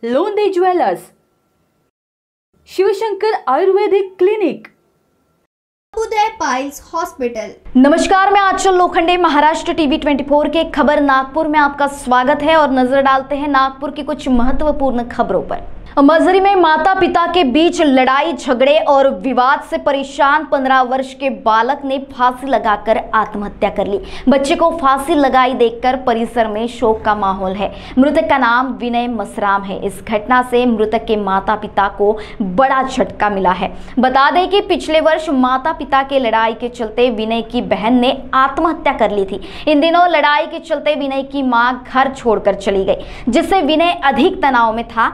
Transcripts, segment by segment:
लोंदे jewellers, Shivshankar Ayurvedic clinic, उदय piles hospital. नमस्कार, मैं आंचल Lokhande, Maharashtra TV 24 के खबर नागपुर में आपका स्वागत है और नजर डालते हैं नागपुर की कुछ महत्वपूर्ण खबरों पर। मजरी में माता पिता के बीच लड़ाई झगड़े और विवाद से परेशान 15 वर्ष के बालक ने फांसी लगाकर आत्महत्या कर ली। बच्चे को फांसी लगाई देखकर परिसर में शोक का माहौल है। मृतक का नाम विनय मसराम है। इस घटना से मृतक के माता पिता को बड़ा झटका मिला है। बता दें कि पिछले वर्ष माता पिता के लड़ाई के चलते विनय की बहन ने आत्महत्या कर ली थी। इन दिनों लड़ाई के चलते विनय की मां घर छोड़कर चली गई, जिससे विनय अधिक तनाव में था।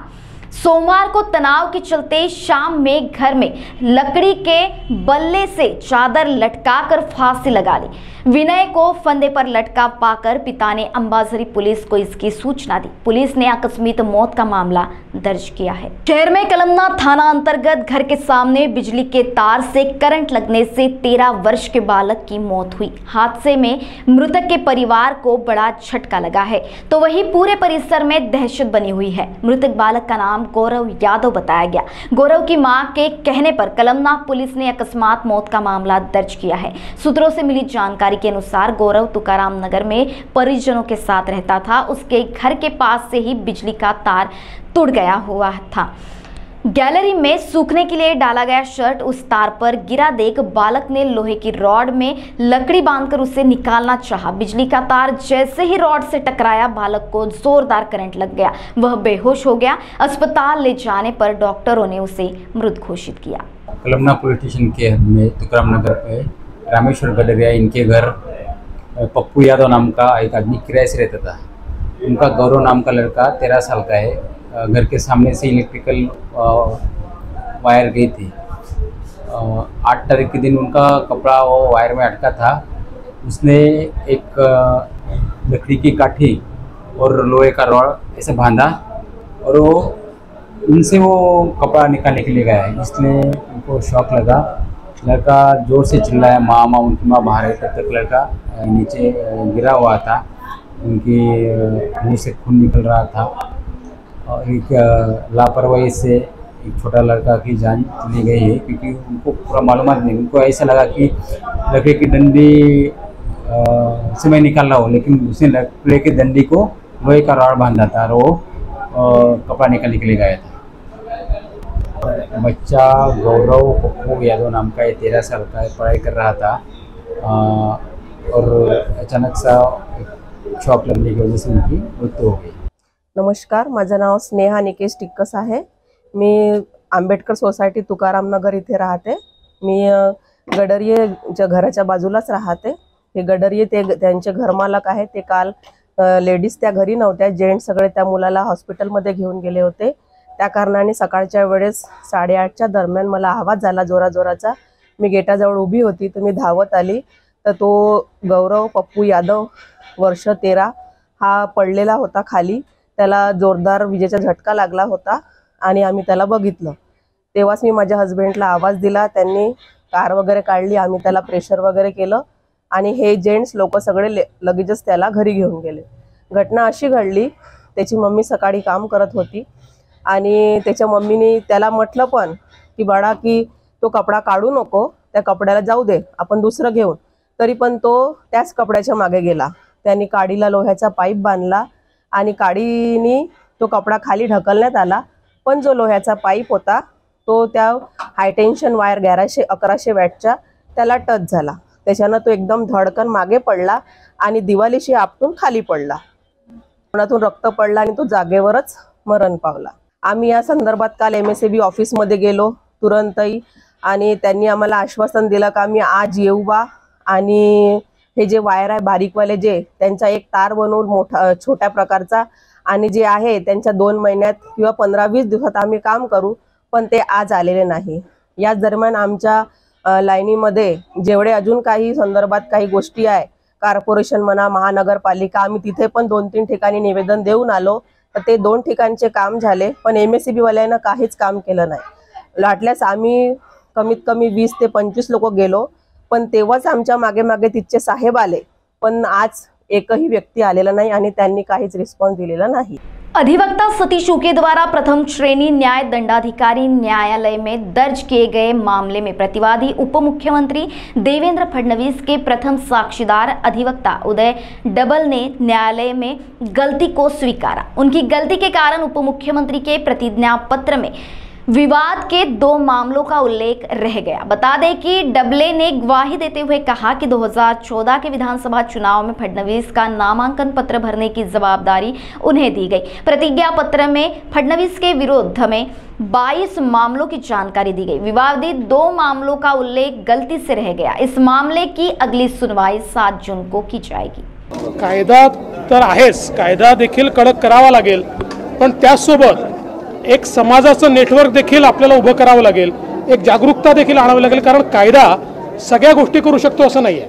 सोमवार को तनाव के चलते शाम में घर में लकड़ी के बल्ले से चादर लटकाकर फांसी लगा ली। विनय को फंदे पर लटका पाकर पिता ने अंबाझरी पुलिस को इसकी सूचना दी। पुलिस ने आकस्मिक मौत का मामला दर्ज किया है। शहर में कलमना थाना अंतर्गत घर के सामने बिजली के तार से करंट लगने से 13 वर्ष के बालक की मौत हुई। हादसे में मृतक के परिवार को बड़ा झटका लगा है, तो वहीं पूरे परिसर में दहशत बनी हुई है। मृतक बालक का नाम गौरव यादव बताया गया। गौरव की मां के कहने पर कलमना पुलिस ने अकस्मात मौत का मामला दर्ज किया है। सूत्रों से मिली जानकारी के अनुसार गौरव तुकाराम नगर में परिजनों के साथ रहता था। उसके घर के पास से ही बिजली का तार टूट गया हुआ था। गैलरी में सूखने के लिए डाला गया शर्ट उस तार पर गिरा देख बालक ने लोहे की रॉड में लकड़ी बांधकर उसे निकालना चाहा। बिजली का तार जैसे ही रॉड से टकराया, बालक को जोरदार करंट लग गया। वह बेहोश हो गया। अस्पताल ले जाने पर डॉक्टरों ने उसे मृत घोषित किया। कलमना पुलिस स्टेशन के हद में तुकाराम नगर पे रामेश्वर गडरिया, इनके घर पप्पू यादव नाम का एक आदमी किराए से रहता था। उनका गौरव नाम का लड़का 13 साल का है। घर के सामने से इलेक्ट्रिकल वायर गई थी। 8 तारीख के दिन उनका कपड़ा वो वायर में अटका था। उसने एक लकड़ी की काठी और लोहे का रॉड ऐसे बांधा और उनसे वो कपड़ा निकालने के लिए गया है। इसलिए उनको शॉक लगा। लड़का जोर से चिल्लाया, माँ माँ। उनकी माँ बाहर है, तब तक लड़का नीचे गिरा हुआ था। उनकी मुंह से खून निकल रहा था और एक लापरवाही से एक छोटा लड़का की जान चली गई है, क्योंकि उनको पूरा मालूमात नहीं। उनको ऐसा लगा कि लकड़ी की डंडी से मैं निकाल रहा हूँ, लेकिन उसने लकड़ी की डंडी को लोहे का रॉड बांधा था और वो कपड़ा निकालने के लिए गया था। बच्चा गौरव पप्पू यादव नाम का है, 13 साल का है, पढ़ाई कर रहा था और अचानक सा शॉक लगने की वजह से उनकी मृत्यु हो गई। नमस्कार, माझं नाव स्नेहा निकेश टिक्कस आहे। मी आंबेडकर सोसायटी तुकाराम नगर इथे राहते। मी गडरियेच्या घराच्या बाजूलाच राहते। हे गडरिये त्यांचे घरमालक आहे। ते काल लेडीज त्या घरी नव्हत्या, जेंट्स सगळे त्या मुलाला हॉस्पिटलमध्ये घेऊन गेले होते। त्या कारणाने सकाळच्या वेळेस 8:30च्या दरम्यान मला आवाज झाला जोराजोराचा। मी गेटाजवळ उभी होती, तर मी धावत आली, तर तो गौरव पप्पू यादव वर्ष 13 हा पडलेला होता खाली। त्याला जोरदार विजेचा झटका लागला होता आणि आम्ही त्याला बघितलं। तेव्हाच मी माझ्या हस्बंडला आवाज दिला। त्यांनी कार वगैरे काढली, आम्ही त्याला प्रेशर वगैरे केलं आणि हे जेंट्स लोक सगळे लगेचच त्याला घरी घेऊन गेले। घटना अशी घडली, त्याची मम्मी सकाळी काम करत होती आणि त्याच्या मम्मीने त्याला म्हटलं पण की बाळा की तो कपडा काढू नको, त्या कपड्याला जाऊ दे, आपण दुसरं घेऊन। तरी पण तो त्याच कपड्याच्या मागे गेला। त्यांनी काडीला लोह्याचा पाईप बांधला आणि काडीनी तो कपडा खाली ढकलण्यात आला, पण जो लोह्याचा पाईप होता तो त्या हाय टेन्शन वायर 1100 वॅटच्या त्याला टच झाला। त्याच्यानं तो एकदम धडकन मागे पडला आणि दिवालीशी आपटून खाली पडला। तोंडातून रक्त पडला आणि तो जागेवरच मरण पावला। आम्ही या संदर्भात काल MSAB ऑफिसमध्ये गेलो तुरंतही, आणि त्यांनी आम्हाला आश्वासन दिलं का आम्ही आज येऊ बा, आणि हे जे वायर आहे बारीकवाले जे त्यांचा एक तार बनवून मोठा छोट्या प्रकारचा आणि जे आहे त्यांच्या 2 महिन्यात किंवा 15-20 दिवसात आम्ही काम करू, पण ते आज आलेले नाही। याच दरम्यान आमच्या लाईनीमध्ये जेवढे अजून काही संदर्भात काही गोष्टी आहे, कॉर्पोरेशन म्हणा, महानगरपालिका, आम्ही तिथे पण 2-3 ठिकाणी निवेदन देऊन आलो, तर ते 2 ठिकाणचे काम झाले, पण MSAB वाल्यांना काहीच काम केलं नाही। लाटल्यास आम्ही कमीत कमी 20 ते 25 लोक गेलो, पण तेव्हाच आमच्या मागे मागे तिथचे साहेब आले, पण आज एकही व्यक्ती आलेला नाही आणि त्यांनी काहीच रिस्पॉन्स दिलेला नाही। अधिवक्ता सतीश उके द्वारा प्रथम श्रेणी न्याय दंडाधिकारी न्यायालय में दर्ज किए गए मामले में प्रतिवादी उप मुख्यमंत्री देवेंद्र फडणवीस के प्रथम साक्षीदार अधिवक्ता उदय डबल ने न्यायालय में गलती को स्वीकारा। उनकी गलती के कारण उप मुख्यमंत्री के प्रतिज्ञा पत्र में विवाद के 2 मामलों का उल्लेख रह गया। बता दें कि डबले ने गवाही देते हुए कहा कि 2014 के विधानसभा चुनाव में फडणवीस का नामांकन पत्र भरने की जवाबदारी उन्हें दी गई। प्रतिज्ञा पत्र में फडणवीस के विरुद्ध में 22 मामलों की जानकारी दी गई। विवादित 2 मामलों का उल्लेख गलती से रह गया। इस मामले की अगली सुनवाई 7 जून को की जाएगी। कायदा तर आहेच, कायदा देखील कडक करावा लागेल, पण त्यासोबत एक समाजाचं नेटवर्क देखील आपल्याला उभं करावं लागेल, एक जागरूकता देखील आणावी लागेल, कारण कायदा सगळ्या गोष्टी करू शकतो असं नाहीये,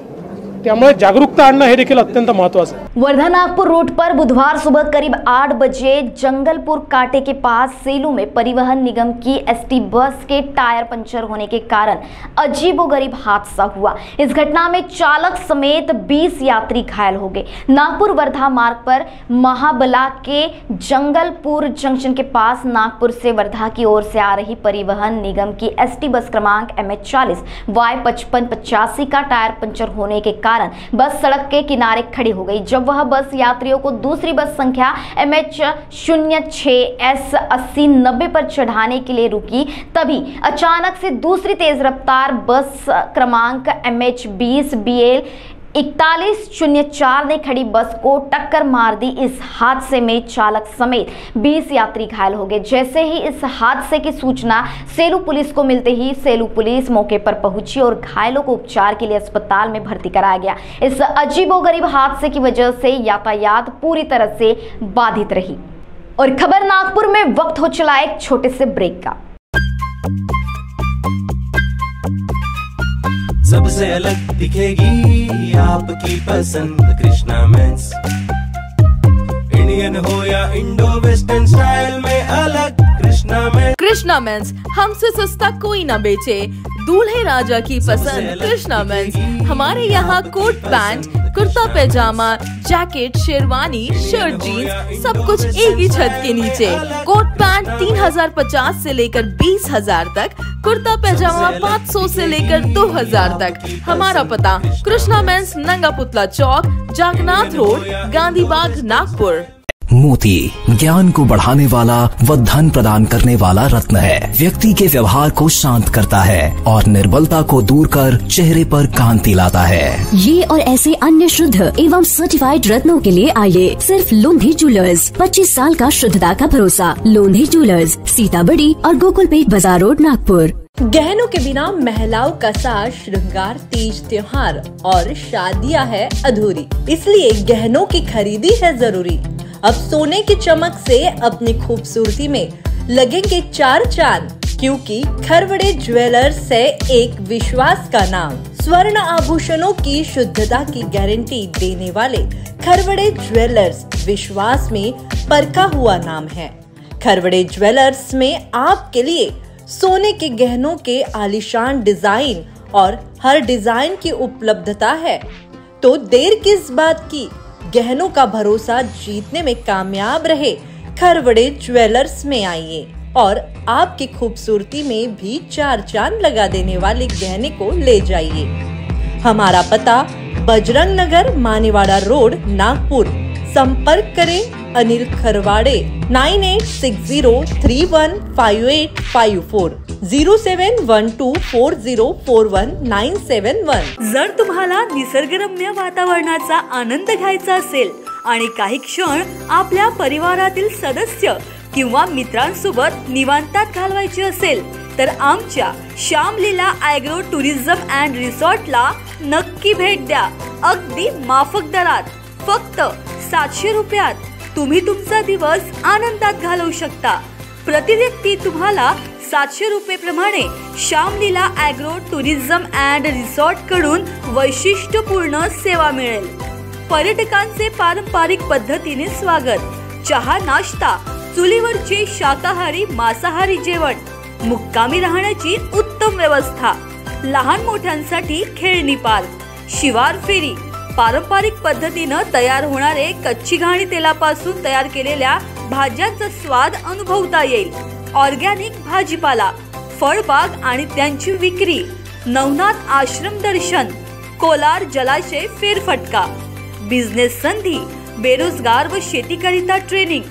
त्यामुळे जागरूकता आणणं हे देखील अत्यंत महत्त्वाचं आहे। वर्धा नागपुर रूट पर बुधवार सुबह करीब 8 बजे जंगलपुर कांटे के पास सेलू में परिवहन निगम की एसटी बस के टायर पंचर होने के कारण अजीबोगरीब हादसा हुआ। इस घटना में चालक समेत 20 यात्री घायल हो गए। नागपुर वर्धा मार्ग पर महाबला के जंगलपुर जंक्शन के पास नागपुर से वर्धा की ओर से आ रही परिवहन निगम की एसटी बस क्रमांक MH40 Y5585 का टायर पंचर होने के कारण बस सड़क के किनारे खड़ी हो गई। जब वह बस यात्रियों को दूसरी बस संख्या MH06S 8090 पर चढ़ाने के लिए रुकी, तभी अचानक से दूसरी तेज रफ्तार बस क्रमांक MH20BL 4104 ने खड़ी बस को टक्कर मार दी। इस हादसे में चालक समेत 20 यात्री घायल हो गए। जैसे ही इस हादसे की सूचना सेलू पुलिस को मिलते ही सेलू पुलिस मौके पर पहुंची और घायलों को उपचार के लिए अस्पताल में भर्ती कराया गया। इस अजीबोगरीब हादसे की वजह से यातायात पूरी तरह से बाधित रही। और खबर नागपुर में वक्त हो चला एक छोटे से ब्रेक का। सबसे अलग दिखेगी आपकी पसंद कृष्णा मेंस, इंडियन हो या इंडो वेस्टर्न स्टाइल में अलग कृष्णा मेंस हमसे सस्ता कोई ना बेचे, दूल्हे राजा की पसंद कृष्णा मेंस। हमारे यहाँ कोट पैंट, कुर्ता पैजामा, जैकेट, शेरवानी, शर्ट, जीन्स सब कुछ एक ही छत के नीचे। कोट पैंट 3050 से लेकर 20,000 तक, कुर्ता पैजामा 500 से लेकर 2000 तक। हमारा पता कृष्णा मेंस, नंगा पुतला चौक, जागनाथ रोड, गांधी बाग, नागपुर। मोती ज्ञान को बढ़ाने वाला व धन प्रदान करने वाला रत्न है। व्यक्ति के व्यवहार को शांत करता है और निर्बलता को दूर कर चेहरे पर कांति लाता है। ये और ऐसे अन्य शुद्ध एवं सर्टिफाइड रत्नों के लिए आइए सिर्फ लोंधी ज्वेलर्स। 25 साल का शुद्धता का भरोसा। लोंधी ज्वेलर्स, सीताबड़ी और गोकुलपेट बाजार रोड, नागपुर। गहनों के बिना महिलाओं का साज श्रृंगार, तीज त्योहार और शादियां है अधूरी, इसलिए गहनों की खरीदी है जरूरी। अब सोने की चमक से अपनी खूबसूरती में लगेंगे 4 चांद, क्योंकि खरवड़े ज्वेलर्स है एक विश्वास का नाम। स्वर्ण आभूषणों की शुद्धता की गारंटी देने वाले खरवड़े ज्वेलर्स विश्वास में परखा हुआ नाम है। खरवड़े ज्वेलर्स में आपके लिए सोने के गहनों के आलीशान डिजाइन और हर डिजाइन की उपलब्धता है, तो देर किस बात की। गहनों का भरोसा जीतने में कामयाब रहे, खरवड़े ज्वेलर्स में आइए और आपकी खूबसूरती में भी 4 चांद लगा देने वाले गहने को ले जाइए। हमारा पता बजरंग नगर, मानेवाड़ा रोड, नागपुर। संपर्क करें अनिल खरवाड़े 9860315854 0712404191। जर तुम्हाला निसर्गरम्य वातावरणाचा आनंद घ्यायचा असेल आणि काही क्षण आपल्या परिवारातील सदस्य किंवा मित्रांसोबत निवांतात घालवायची असेल तर आमच्या श्यामलीला ॲग्रो टुरिझम अँड रिसॉर्टला नक्की भेट द्या। अगदी माफक दरात फक्त 700 रुपयात तुम्ही तुमचा दिवस आनंदात घालवू शकता। प्रति व्यक्ती तुम्हाला 700 रुपये प्रमाणे Shyamlila agro tourism and resort कडून वैशिष्ट्यपूर्ण सेवा मिळेल। पर्यटकांचे पारंपरिक पद्धतीने स्वागत, चहा नाश्ता, चुलीवरचे शाकाहारी मांसाहारी जेवण, मुक्कामी राहण्याची उत्तम व्यवस्था, लहान मोठ्यांसाठी खेळणी पार्क, शिवार फेरी, पारंपरिक पद्धतीनं तयार होणारे कच्ची घाणी तेलापासून तयार केलेल्या भाज्यांचा स्वाद अनुभवता येईल. ऑर्गॅनिक भाजीपाला, फळबाग आणि त्यांची विक्री, नवनाथ आश्रम दर्शन, कोलार जलाशय फेरफटका, बिझनेस संधी, बेरोजगार व शेतीकरिता ट्रेनिंग,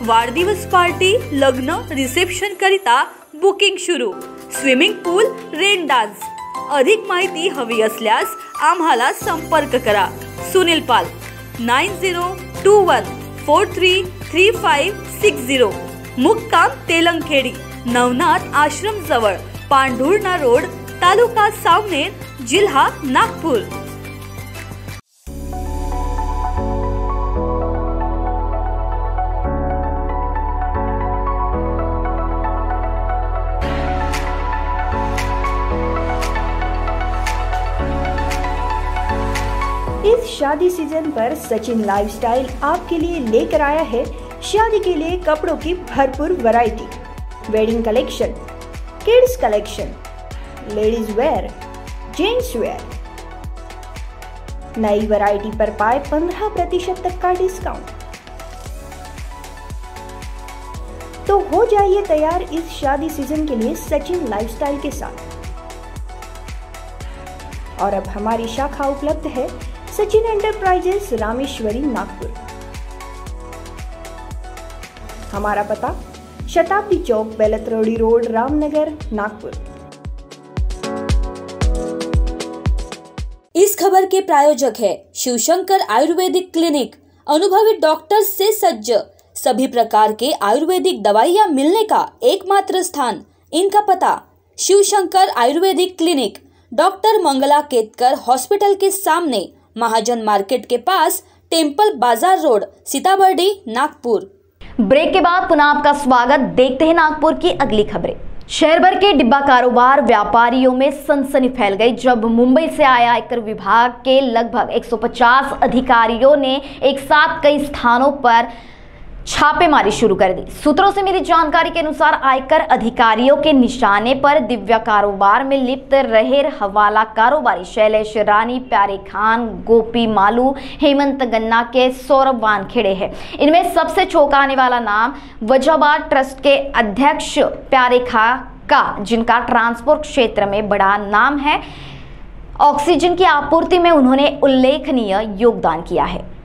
वाढदिवस पार्टी, लग्न, रिसेप्शन करिता बुकिंग सुरू, स्विमिंग पूल, रेन डान्स. अधिक माहिती हवी असल्यास आम्हाला संपर्क करा. सुनील पाल 9021433560, मुक्काम तेलंगखेडी, नवनाथ आश्रम जवळ, पांढुर्णा रोड, तालुका सावनेर, जिल्हा नागपूर. इस शादी सीजन पर सचिन लाइफस्टाइल आपके लिए लेकर आया है शादी के लिए कपड़ों की भरपूर variety. Wedding collection, kids collection, ladies wear, gents wear. नई वैरायटी पर पाए 15% तक का डिस्काउंट. तो हो जाइए तैयार इस शादी सीजन के लिए सचिन लाइफस्टाइल के साथ. और अब हमारी शाखा उपलब्ध है सचिन एंटरप्राइजेस, रामेश्वरी, नागपुर. हमारा पता शताब्दी चौक, बेलतरोड़ी रोड, रामनगर, नागपुर. इस खबर के प्रायोजक है शिवशंकर आयुर्वेदिक क्लिनिक. अनुभवी डॉक्टर से सज्ज, सभी प्रकार के आयुर्वेदिक दवाइयाँ मिलने का एकमात्र स्थान. इनका पता Shivshankar Ayurvedic clinic, doctor Mangala Ketkar hospital के सामने, महाजन मार्केट के पास, temple Bazaar road, Sitabardi, Nagpur. Break के बाद पुनः आपका स्वागत. देखते हैं नागपुर की अगली खबरें. शहर भर के डिब्बा कारोबार व्यापारियों में सनसनी फैल गई जब मुंबई से आया आयकर विभाग के लगभग 150 अधिकारियों ने एक साथ कई स्थानों पर छापेमारी शुरू कर दी. सूत्रों से मिली जानकारी के अनुसार आयकर अधिकारियों के निशाने पर दिव्या कारोबार में लिप्त रहे हवाला कारोबारी शैलेश रानी, प्यारे खान, गोपी मालू, हेमंत गन्ना के सौरभ वानखेड़े है. इनमें सबसे चौंकाने वाला नाम वजाबाद ट्रस्ट के अध्यक्ष प्यारे खां का, जिनका ट्रांसपोर्ट क्षेत्र में बड़ा नाम है. ऑक्सीजन की आपूर्ति में उन्होंने उल्लेखनीय योगदान किया है.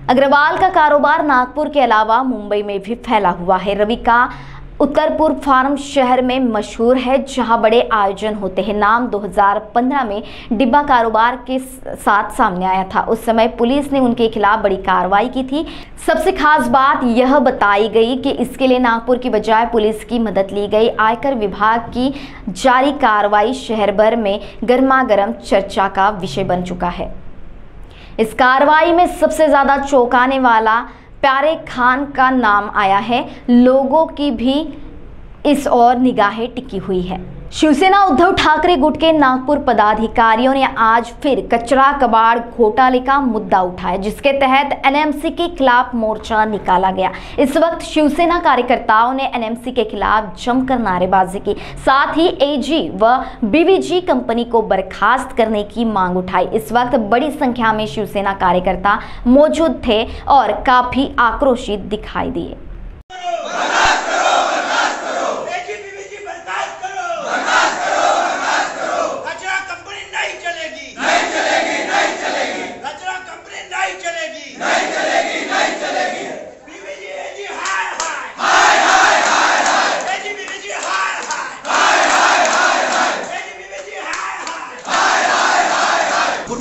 अग्रवाल का कारोबार नागपुर के अलावा मुंबई में भी फैला हुआ है. रवि का उत्तरपुर फार्म शहर में मशहूर है जहां बड़े आयोजन होते हैं. नाम 2015 में डिब्बा कारोबार के साथ सामने आया था. उस समय पुलिस ने उनके खिलाफ बड़ी कार्रवाई की थी. सबसे खास बात यह बताई गई कि इसके लिए नागपुर की बजाय पुलिस की मदद ली गई. आयकर विभाग की जारी कार्रवाई शहर भर में गर्मागर्म चर्चा का विषय बन चुका है. इस कार्रवाई में सबसे ज्यादा चौंकाने वाला प्यारे खान का नाम आया है. लोगों की भी इस ओर निगाहें टिकी हुई है. शिवसेना उद्धव ठाकरे गुट के नागपुर पदाधिकारियों ने आज फिर कचरा कबाड़ घोटाले का मुद्दा उठाया, जिसके तहत एनएमसी के खिलाफ मोर्चा निकाला गया. इस वक्त शिवसेना कार्यकर्ताओं ने एनएमसी के खिलाफ जमकर नारेबाजी की. साथ ही एजी व बीवीजी कंपनी को बर्खास्त करने की मांग उठाई. इस वक्त बड़ी संख्या में शिवसेना कार्यकर्ता मौजूद थे और काफी आक्रोशित दिखाई दिए.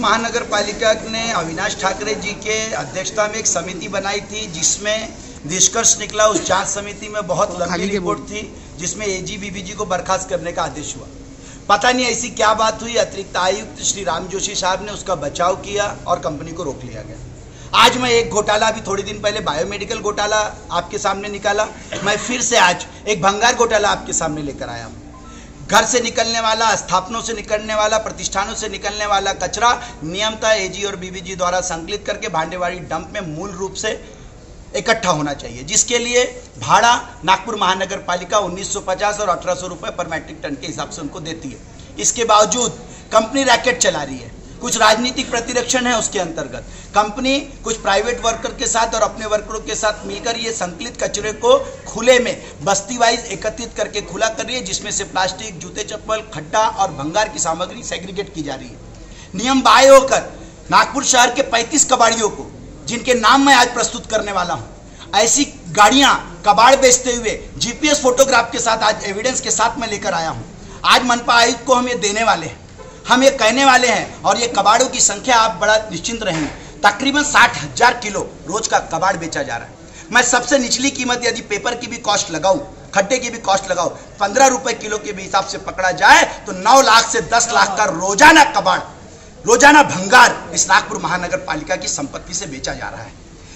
महानगर पालिका ने अविनाश ठाकरे जी के अध्यक्षता में एक समिति बनाई थी जिसमें निष्कर्ष निकला. उस जांच समिति में बहुत लंबी रिपोर्ट थी जिसमें एजी बीबीजी को बर्खास्त करने का आदेश हुआ. पता नहीं ऐसी क्या बात हुई, अतिरिक्त आयुक्त श्री राम जोशी साहब ने उसका बचाव किया और कंपनी को रोक लिया गया. आज मैं एक घोटाला, अभी थोड़ी दिन पहले बायोमेडिकल घोटाला आपके सामने निकाला, मैं फिर से आज एक भंगार घोटाला आपके सामने लेकर आया हूँ. घर से निकलने वाला, स्थापनों से निकलने वाला, प्रतिष्ठानों से निकलने वाला कचरा नियमतः एजी और बीबीजी द्वारा संकलित करके भांडेवाड़ी डंप में मूल रूप से इकट्ठा होना चाहिए, जिसके लिए भाड़ा नागपुर महानगर पालिका 1950 और 1800 रुपये पर मैट्रिक टन के हिसाब से उनको देती है. इसके बावजूद कंपनी रैकेट चला रही है. कुछ राजनीतिक प्रतिरक्षण है उसके अंतर्गत। कंपनी कुछ प्राइवेट वर्कर के साथ और अपने वर्करों के साथ मिलकर ये संकलित कचरे को खुले में बस्ती वाइज एकत्रित करके खुला कर रही है, जिसमें से प्लास्टिक, जूते चप्पल, खड्डा और भंगार की सामग्री सेग्रीगेट की जा रही है। नियम बाह्य होकर नागपुर शहर के 35 कबाड़ियों को, जिनके नाम मैं आज प्रस्तुत करने वाला हूँ, ऐसी गाड़ियां कबाड़ बेचते हुए जीपीएस फोटोग्राफ के साथ आज एविडेंस के साथ मैं लेकर आया हूं। आज मनपा आयुक्त को हम ये देने वाले हैं, हम ये कहने वाले हैं, और ये कबाड़ों की संख्या आप बड़ा निश्चिंत रहेंगे, तकरीबन 60,000 किलो रोज का कबाड़ बेचा जा रहा है। मैं सबसे निचली कीमत यदि पेपर की भी कॉस्ट लगाऊं, खड्डे की भी कॉस्ट लगाऊं, 15 रुपए किलो के भी हिसाब से पकड़ा जाए तो 9 लाख से 10 लाख का रोजाना कबाड़, रोजाना भंगार इस नागपुर महानगर पालिका की संपत्ति से बेचा जा रहा है।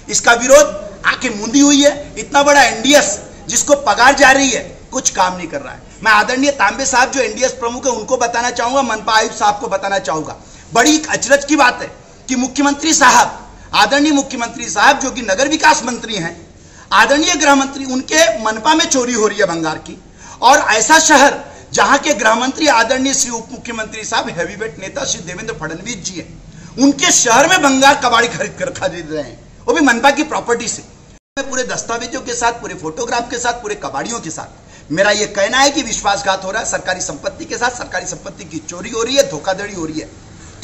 इसका विरोध आंखें मूंदी हुई है। इतना बड़ा एनडीएस जिसको पगार जा रही है कुछ काम नहीं कर रहा है। मैं आदरणीय तांबे साहब जो एनडीएस प्रमुख है उनको बताना चाहूंगा, मनपा आयुक्त साहब को बताना चाहूंगा, बड़ी अचरज की बात है कि मुख्यमंत्री साहब, आदरणीय मुख्यमंत्री साहब जो कि नगर विकास मंत्री हैं, आदरणीय गृह मंत्री, उनके मनपा में चोरी हो रही है भंगार की। और ऐसा शहर जहां के गृह मंत्री आदरणीय श्री उप मुख्यमंत्री साहब हैवीवेट नेता श्री देवेंद्र फडणवीस जी है, उनके शहर में भंगार कबाड़ी खरीद रहे हैं, वो भी मनपा की प्रॉपर्टी से, पूरे दस्तावेजों के साथ, पूरे फोटोग्राफ के साथ, पूरे कबाड़ियों के साथ। मेरा यह कहना है कि विश्वासघात हो रहा है सरकारी संपत्ति के साथ, सरकारी संपत्ति की चोरी हो रही है, धोखाधड़ी हो रही है।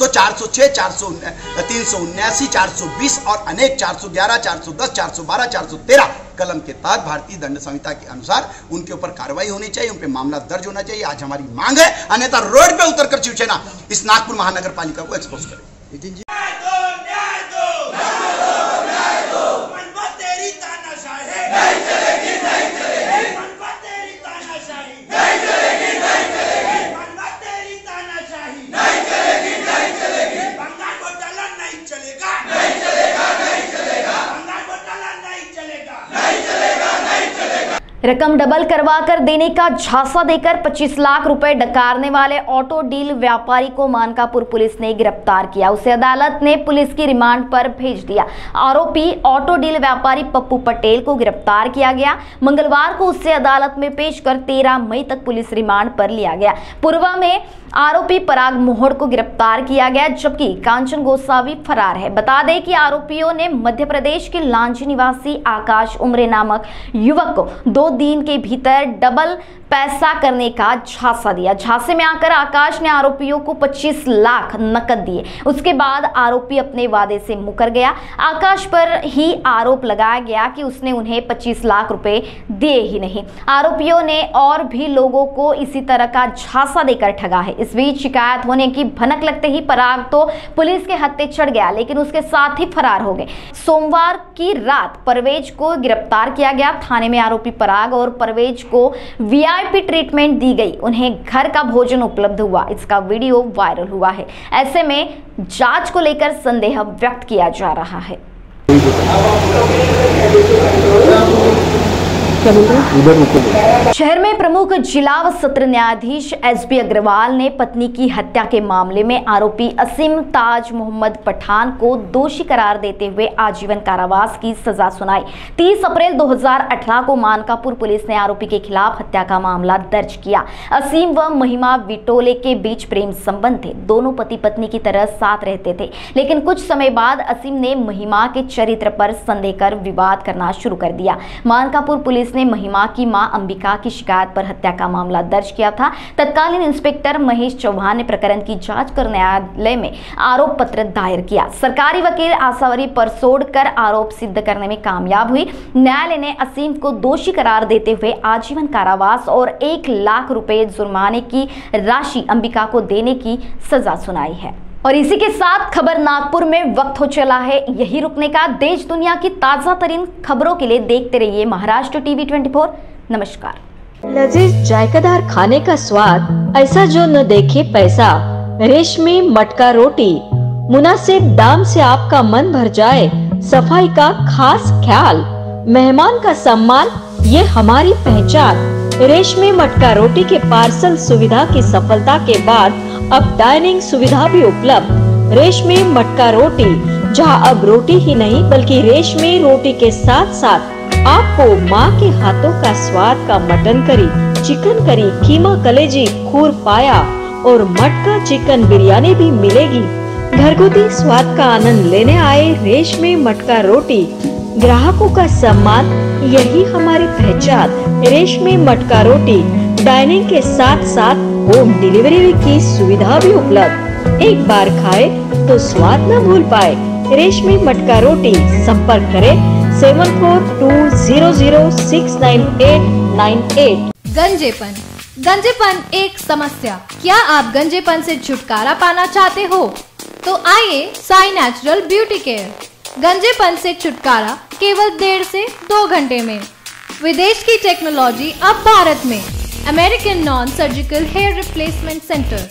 तो 406, 379, 420 और अनेक 411, 410, 412, 413 कलम के तहत भारतीय दंड संहिता के अनुसार उनके ऊपर कार्रवाई होनी चाहिए, उन पे मामला दर्ज होना चाहिए। आज हमारी मांग है, अन्यथा रोड पे उतरकर शिवसेना इस नागपुर महानगर पालिका को एक्सपोज करे। रकम डबल करवाकर देने का झांसा देकर 25 लाख रुपए डकारने वाले ऑटो डील व्यापारी को मानकापुर पुलिस ने गिरफ्तार किया। उसे अदालत ने पुलिस की रिमांड पर भेज दिया। आरोपी ऑटो डील व्यापारी पप्पू पटेल को गिरफ्तार किया गया। मंगलवार को उसे अदालत में पेश कर 13 मई तक पुलिस रिमांड पर लिया गया। पूर्वा में आरोपी पराग मोहड़ को गिरफ्तार किया गया, जबकि कांचन गोसावी फरार है। बता दें कि आरोपियों ने मध्य प्रदेश के लांजी निवासी आकाश उमरे नामक युवक को 2 दिन के भीतर डबल पैसा करने का झांसा दिया। झांसे में आकर आकाश ने आरोपियों को 25 लाख नकद दिए। उसके बाद आरोपी अपने वादे से मुकर गया। आकाश पर ही आरोप लगाया गया कि उसने उन्हें 25 लाख रुपए दिए ही नहीं। आरोपियों ने और भी लोगों को इसी तरह का झांसा देकर ठगा है। इस बीच शिकायत होने की भनक लगते ही पराग तो पुलिस के हत्थे चढ़ गया, लेकिन उसके साथ ही फरार हो गए। सोमवार की रात परवेज को गिरफ्तार किया गया। थाने में आरोपी पराग और परवेज को वीआईपी ट्रीटमेंट दी गई। उन्हें घर का भोजन उपलब्ध हुआ। इसका वीडियो वायरल हुआ है। ऐसे में जांच को लेकर संदेह व्यक्त किया जा रहा है। शहर में प्रमुख जिला व सत्र न्यायाधीश एसबी अग्रवाल ने पत्नी की हत्या के मामले में आरोपी असीम ताज मोहम्मद पठान को दोषी करार देते हुए आजीवन कारावास की सजा सुनाई। 30 अप्रैल 2018 को मानकापुर पुलिस ने आरोपी के खिलाफ हत्या का मामला दर्ज किया। असीम व महिमा विटोले के बीच प्रेम संबंध थे। दोनों पति पत्नी की तरह साथ रहते थे, लेकिन कुछ समय बाद असीम ने महिमा के चरित्र पर संदेह कर विवाद करना शुरू कर दिया। मानकापुर पुलिस ने महिमा की मां अंबिका की शिकायत पर हत्या का मामला दर्ज किया था। तत्कालीन इंस्पेक्टर महेश चौहान ने प्रकरण की जांच कर न्यायालय में आरोप पत्र दायर किया। सरकारी वकील आसावरी परसोड़ कर आरोप सिद्ध करने में कामयाब हुई। न्यायालय ने असीम को दोषी करार देते हुए आजीवन कारावास और 1 लाख रुपए जुर्माने की राशि अंबिका को देने की सजा सुनाई है। और इसी के साथ खबर नागपुर में वक्त हो चला है यही रुकने का। देश दुनिया की ताजा तरीन खबरों के लिए देखते रहिए महाराष्ट्र टीवी 24। नमस्कार। लजीज जायकादार खाने का स्वाद, ऐसा जो न देखे पैसा। रेशमी मटका रोटी, मुनासिब दाम से आपका मन भर जाए। सफाई का खास ख्याल, मेहमान का सम्मान, ये हमारी पहचान। रेशमी मटका रोटी के पार्सल सुविधा की सफलता के बाद अब डाइनिंग सुविधा भी उपलब्ध। रेशमी मटका रोटी, जहां अब रोटी ही नहीं बल्कि रेशमी रोटी के साथ साथ आपको मां के हाथों का स्वाद का मटन करी, चिकन करी, कीमा कलेजी, खूर पाया और मटका चिकन बिरयानी भी मिलेगी। घरगुती स्वाद का आनंद लेने आए रेशमी मटका रोटी, ग्राहकों का सम्मान यही हमारी पहचान। रेशमी मटका रोटी डाइनिंग के साथ साथ होम डिलीवरी की सुविधा भी उपलब्ध। एक बार खाए तो स्वाद न भूल पाए। रेशमी मटका रोटी संपर्क करें 7420069898। गंजेपन एक समस्या। क्या आप गंजेपन से छुटकारा पाना चाहते हो? तो आइए साई नेचुरल ब्यूटी केयर। गंजेपन से छुटकारा केवल 1.5 से 2 घंटे में। विदेश की टेक्नोलॉजी अब भारत में। American non surgical hair replacement centre,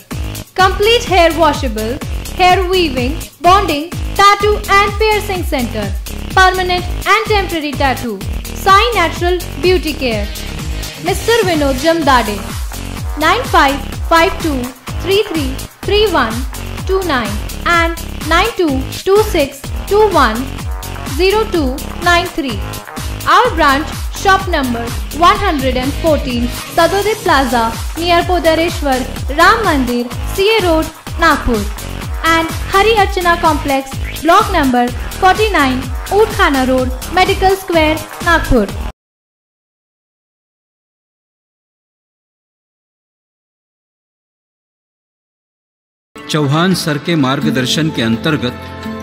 complete hair washable, hair weaving, bonding, tattoo and piercing centre, permanent and temporary tattoo. Sai natural beauty care, mister Vinod Jamdade, 9552333129 and 9226210293. Our branch, shop number 114, Sadode Plaza, near Podareshwar, Ram Mandir, CA Road, Nagpur, and Hari Archana Complex, block number 49, Oudkhana Road, Medical Square, Nagpur. Chauhan sir के मार्गदर्शन के अंतर्गत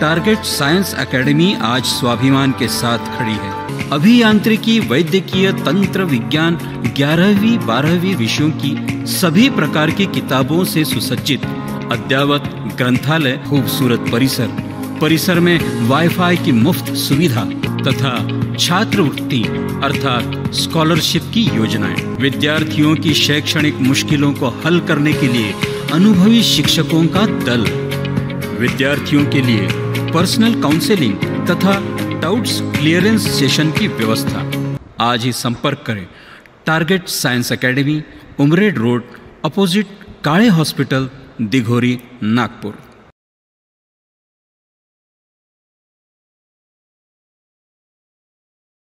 target science academy आज स्वाभिमान के साथ खड़ी है। अभियांत्रिकी, वैद्यकीय, तंत्र विज्ञान, 11वीं 12वीं विषयों की सभी प्रकार की किताबों से सुसज्जित अद्ययावत ग्रंथालय, खूबसूरत परिसर में वाईफाई की मुफ्त सुविधा तथा छात्रवृत्ति अर्थात स्कॉलरशिप की योजनाएं। विद्यार्थियों की शैक्षणिक मुश्किलों को हल करने के लिए अनुभवी शिक्षकों का दल, विद्यार्थियों के लिए पर्सनल काउंसलिंग तथा डाउट्स क्लियरेंस सेशन की व्यवस्था। आज ही संपर्क करें। Target science academy, Umred road, opposite Kale hospital, Dighori, Nagpur.